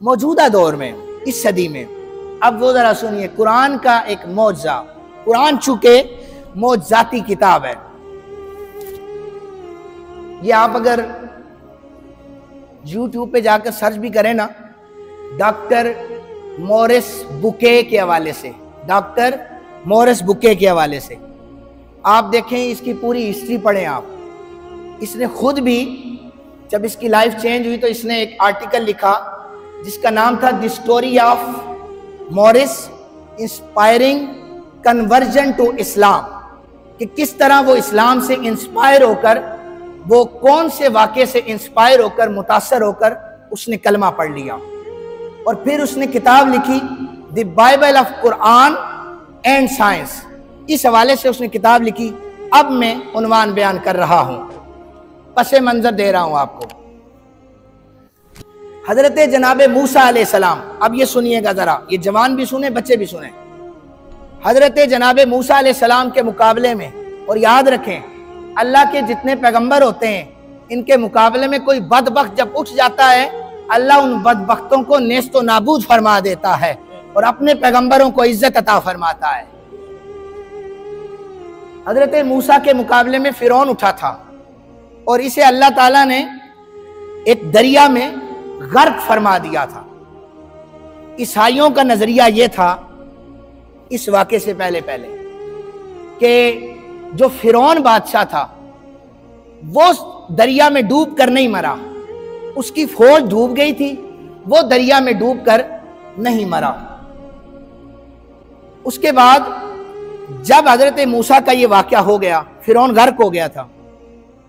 موجودہ دور میں، اس صدی میں۔ اب وہ ذرا سنیے قرآن کا ایک معجزہ۔ قرآن چونکہ معجزاتی کتاب ہے، یہ آپ اگر یوٹیوب پہ جا کر سرچ بھی کریں نا، ڈاکٹر مورس بوکے کے حوالے سے، ڈاکٹر مورس بوکے کے حوالے سے آپ دیکھیں، اس کی پوری ہسٹری پڑھیں آپ۔ اس نے خود بھی جب اس کی لائف چینج ہوئی تو اس نے ایک آرٹیکل لکھا جس کا نام تھا the story of Maurice inspiring conversion to Islam, کہ کس طرح وہ اسلام سے انسپائر ہو کر، وہ کون سے واقعے سے انسپائر ہو کر، متاثر ہو کر اس نے کلمہ پڑھ لیا۔ اور پھر اس نے کتاب لکھی the Bible of Quran and science, اس حوالے سے اس نے کتاب لکھی۔ اب میں عنوان بیان کر رہا ہوں، پس منظر دے رہا ہوں آپ کو۔ حضرت جناب موسیٰ علیہ السلام، اب یہ سنیے گا ذرا، یہ جوان بھی سنیں، بچے بھی سنیں۔ حضرت جناب موسیٰ علیہ السلام کے مقابلے میں، اور یاد رکھیں اللہ کے جتنے پیغمبر ہوتے ہیں ان کے مقابلے میں کوئی بدبخت جب اٹھ جاتا ہے، اللہ ان بدبختوں کو نیست و نابود فرما دیتا ہے اور اپنے پیغمبروں کو عزت عطا فرماتا ہے۔ حضرت موسیٰ کے مقابلے میں فرعون اٹھا تھا اور اسے اللہ تعالیٰ نے ایک دریا میں غرق فرما دیا تھا۔ عیسائیوں کا نظریہ یہ تھا اس واقعے سے پہلے کہ جو فرعون بادشاہ تھا وہ دریا میں ڈوب کر نہیں مرا، اس کی فوج ڈوب گئی تھی، وہ دریا میں ڈوب کر نہیں مرا۔ اس کے بعد جب حضرت موسیٰ کا یہ واقعہ ہو گیا، فرعون غرق ہو گیا تھا،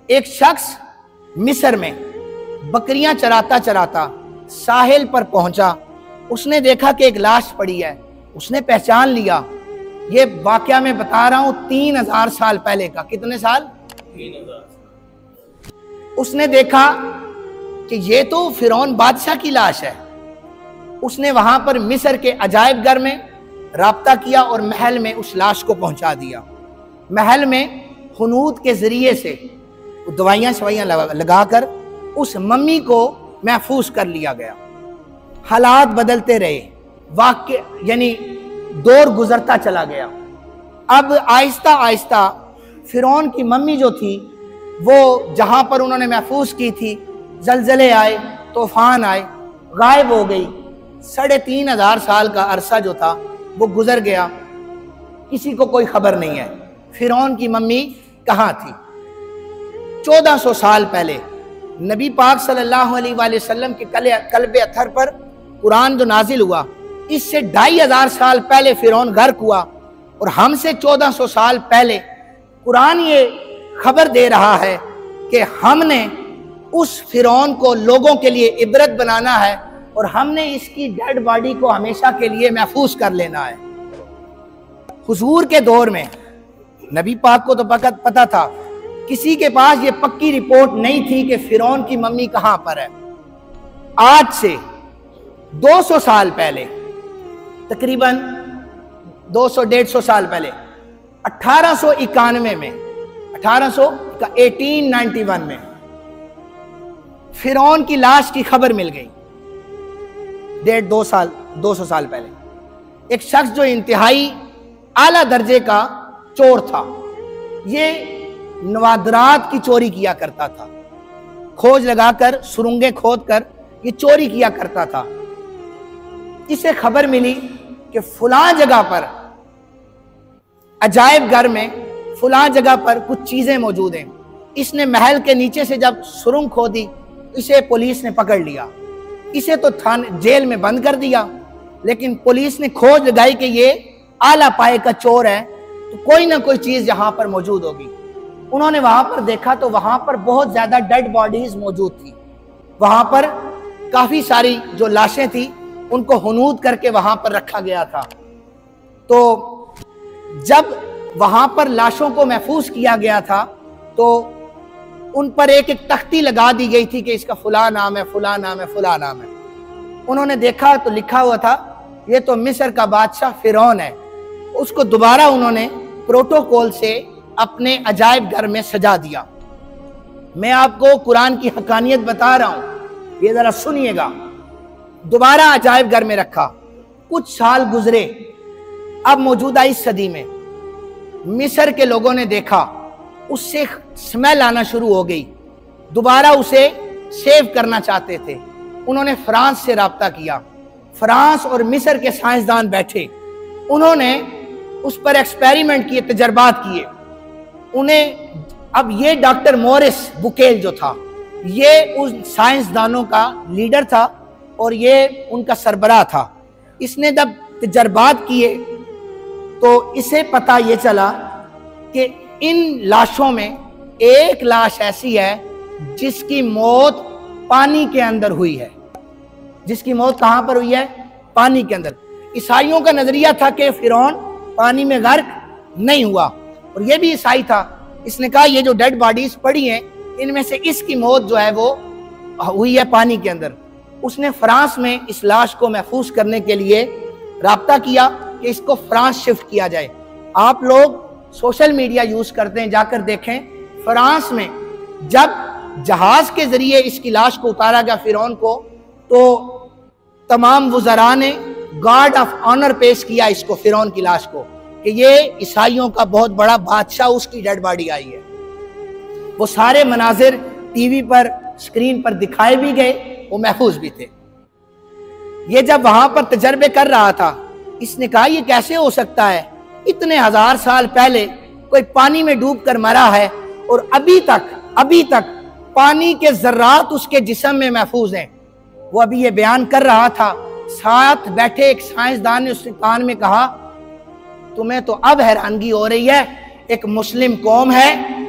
ایک شخص مصر میں بکریاں چراتا چراتا ساحل پر پہنچا، اس نے دیکھا کہ ایک لاش پڑی ہے، اس نے پہچان لیا۔ یہ واقعہ میں بتا رہا ہوں 3000 سال پہلے کا۔ کتنے سال؟ 3000۔ اس نے دیکھا کہ یہ تو فرعون بادشاہ کی لاش ہے۔ اس نے وہاں پر مصر کے عجائب گھر میں رابطہ کیا اور محل میں اس لاش کو پہنچا دیا۔ محل میں حنوط کے ذریعے سے دوائیاں شوائیاں لگا کر اس ممی کو محفوظ کر لیا گیا۔ حالات بدلتے رہے، واقع یعنی دور گزرتا چلا گیا۔ اب آہستہ آہستہ فرعون کی ممی جو تھی وہ جہاں پر انہوں نے محفوظ کی تھی، زلزلے آئے، طوفان آئے، غائب ہو گئی۔ 3500 سال کا عرصہ جو تھا وہ گزر گیا، کسی کو کوئی خبر نہیں ہے فرعون کی ممی کہاں تھی۔ 1400 سال پہلے نبی پاک صلی اللہ علیہ وآلہ وسلم کے قلب اطہر پر قرآن جو نازل ہوا، اس سے 2500 سال پہلے فرعون غرق ہوا، اور ہم سے 1400 سال پہلے قرآن یہ خبر دے رہا ہے کہ ہم نے اس فرعون کو لوگوں کے لیے عبرت بنانا ہے اور ہم نے اس کی ڈیڈ باڈی کو ہمیشہ کے لیے محفوظ کر لینا ہے۔ حضور کے دور میں نبی پاک کو تو پتہ تھا، کسی کے پاس یہ پکی رپورٹ نہیں تھی کہ فرعون کی ممی کہاں پر ہے۔ آج سے 200 سال پہلے، تقریباً 200-150 سال پہلے، 1891 میں 1891 میں فرعون کی لاش کی خبر مل گئی۔ 200 سال پہلے ایک شخص جو انتہائی اعلیٰ درجے کا چور تھا، یہ نوادرات کی چوری کیا کرتا تھا، کھوج لگا کر، سرنگیں کھود کر یہ چوری کیا کرتا تھا۔ اسے خبر ملی کہ فلاں جگہ پر عجائب گھر میں فلاں جگہ پر کچھ چیزیں موجود ہیں۔ اس نے محل کے نیچے سے جب سرنگ کھودی، اسے پولیس نے پکڑ لیا، اسے تو جیل میں بند کر دیا، لیکن پولیس نے کھوج لگائی کہ یہ اعلیٰ پائے کا چور ہے، تو کوئی نہ کوئی چیز یہاں پر موجود ہوگی۔ انہوں نے وہاں پر دیکھا تو وہاں پر بہت زیادہ ڈیڈ باڈیز موجود تھی، وہاں پر کافی ساری جو لاشیں تھیں ان کو حنوط کر کے وہاں پر رکھا گیا تھا۔ تو جب وہاں پر لاشوں کو محفوظ کیا گیا تھا تو ان پر ایک ایک تختی لگا دی گئی تھی کہ اس کا فلاں نام ہے، فلاں نام ہے، فلاں نام ہے۔ انہوں نے دیکھا تو لکھا ہوا تھا یہ تو مصر کا بادشاہ فرعون ہے۔ اس کو دوبارہ انہوں نے پروٹوکول سے اپنے عجائب گھر میں سجا دیا۔ میں آپ کو قرآن کی حقانیت بتا رہا ہوں، یہ ذرا سنیے گا۔ दोबारा अजायब घर में रखा। कुछ साल गुजरे, अब मौजूदा इस सदी में मिस्र के लोगों ने देखा उससे स्मेल आना शुरू हो गई, दोबारा उसे सेव करना चाहते थे। उन्होंने फ्रांस से राब्ता किया। फ्रांस और मिस्र के साइंसदान बैठे, उन्होंने उस पर एक्सपेरिमेंट किए, तजर्बात किए। उन्हें अब ये डॉक्टर मोरिस बुकेल जो था, ये उन साइंसदानों का लीडर था और ये उनका सरबराह था। इसने जब तजर्बात किए तो इसे पता ये चला कि इन लाशों में एक लाश ऐसी है जिसकी मौत पानी के अंदर हुई है। जिसकी मौत कहां पर हुई है? पानी के अंदर। ईसाइयों का नजरिया था कि फिरौन पानी में गर्क नहीं हुआ, और ये भी ईसाई था। इसने कहा ये जो डेड बॉडीज पड़ी हैं, इनमें से इसकी मौत जो है वो हुई है पानी के अंदर। उसने फ्रांस में इस लाश को महफूज करने के लिए राब्ता किया कि इसको फ्रांस शिफ्ट किया जाए। आप लोग सोशल मीडिया यूज करते हैं, जाकर देखें। फ्रांस में जब जहाज के जरिए इसकी लाश को उतारा गया फिरौन को, तो तमाम वुज़रा ने गार्ड ऑफ ऑनर पेश किया इसको, फिरौन की लाश को, कि ये ईसाइयों का बहुत बड़ा बादशाह, उसकी डेड बॉडी आई है। वो सारे मनाजिर टीवी पर, स्क्रीन पर दिखाए भी गए, वो महफूज भी थे। ये जब वहां पर तजर्बे कर रहा था, इसने कहा ये कैसे हो सकता है, इतने हजार साल पहले कोई पानी में डूब कर मरा है और अभी तक पानी के जर्रात उसके जिस्म में महफूज हैं। वो अभी ये बयान कर रहा था, साथ बैठे एक साइंसदान ने उसके कान में कहा, तुम्हें तो अब हैरानगी हो रही है, एक मुस्लिम कौम है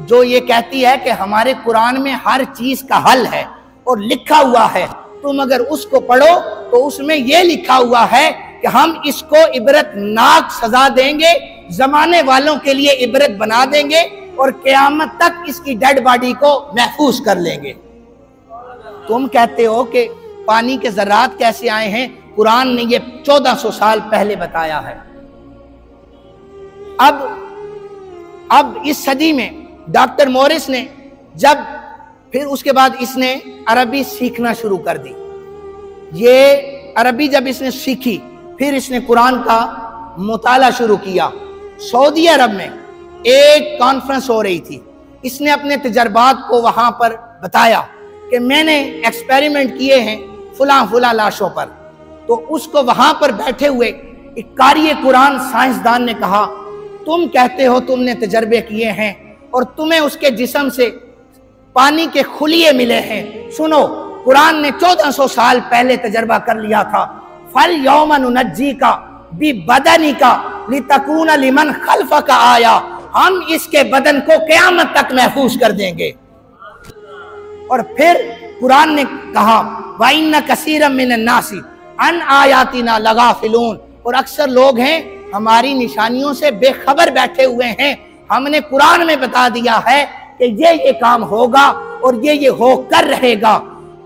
जो ये कहती है कि हमारे कुरान में हर चीज का हल है और लिखा हुआ है, तुम अगर उसको पढ़ो तो उसमें ये लिखा हुआ है कि हम इसको इबरतनाक सजा देंगे, जमाने वालों के लिए इबरत बना देंगे और क़यामत तक इसकी डेड बॉडी को महफूज कर लेंगे। तुम कहते हो कि पानी के जर्रात कैसे आए हैं, कुरान ने ये 1400 साल पहले बताया है। अब इस सदी में डॉक्टर मोरिस ने फिर उसके बाद इसने अरबी सीखना शुरू कर दी। ये अरबी जब इसने सीखी, फिर इसने कुरान का मुताला शुरू किया। सऊदी अरब में एक कॉन्फ्रेंस हो रही थी, इसने अपने तजर्बात को वहां पर बताया कि मैंने एक्सपेरिमेंट किए हैं फुला लाशों पर। तो उसको वहां पर बैठे हुए एक कारी कुरान साइंसदान ने कहा, तुम कहते हो तुमने तजर्बे किए हैं और तुम्हें उसके जिस्म से पानी के खुलिये मिले हैं। सुनो, कुरान ने 1400 साल पहले तजर्बा कर लिया था। फल यौमन नज्जी का बी बदनी का लितकून लिमन खल्फ का आया, हम इसके बदन को क़यामत तक महफूज कर देंगे। और फिर कुरान ने कहा, वाइन्ना कसीरम मिनन नासी अन आयातिना लगाफिलून, और अक्सर लोग हैं हमारी निशानियों से बेखबर बैठे हुए हैं। हमने कुरान में बता दिया है कि ये काम होगा और ये होकर रहेगा।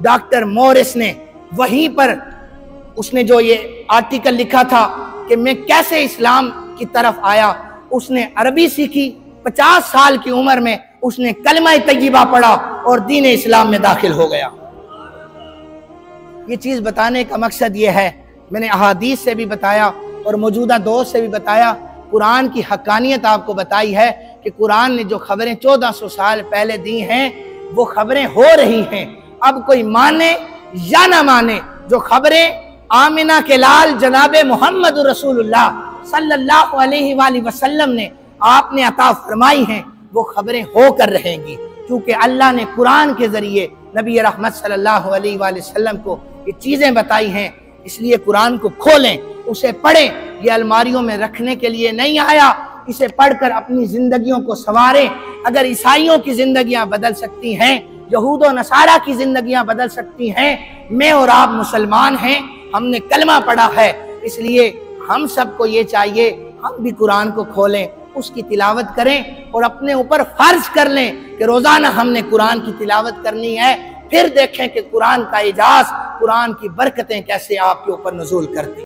डॉक्टर मोरिस ने वहीं पर उसने जो ये आर्टिकल लिखा था कि मैं कैसे इस्लाम की तरफ आया, उसने अरबी सीखी। 50 साल की उम्र में उसने कलमा तय्यबा पढ़ा और दीन इस्लाम में दाखिल हो गया। ये चीज बताने का मकसद ये है, मैंने अहादीस से भी बताया और मौजूदा दौर से भी बताया, कुरान की हकानियत आपको बताई है कि कुरान ने जो खबरें 1400 साल पहले दी हैं वो खबरें हो रही हैं। अब कोई माने या ना माने, जो खबरें आमिना के लाल जनाब मोहम्मद रसूलुल्लाह सल्लल्लाहु अलैहि वसल्लम ने आपने अता फरमाई हैं, वो खबरें होकर रहेंगी, क्योंकि अल्लाह ने कुरान के जरिए नबी रहमत सल्लल्लाहु अलैहि वसल्लम को ये चीजें बताई हैं। इसलिए कुरान को खोलें, उसे पढ़ें। ये अलमारियों में रखने के लिए नहीं आया, इसे पढ़कर अपनी जिंदगियों को संवारें। अगर ईसाइयों की जिंदगियां बदल सकती हैं, यहूद और नसारा की जिंदगियां बदल सकती हैं, मैं और आप मुसलमान हैं, हमने कलमा पढ़ा है, इसलिए हम सबको ये चाहिए हम भी कुरान को खोलें, उसकी तिलावत करें और अपने ऊपर फर्ज कर लें कि रोजाना हमने कुरान की तिलावत करनी है। फिर देखें कि कुरान का इजाज़, कुरान की बरकतें कैसे आपके ऊपर नुज़ूल करती।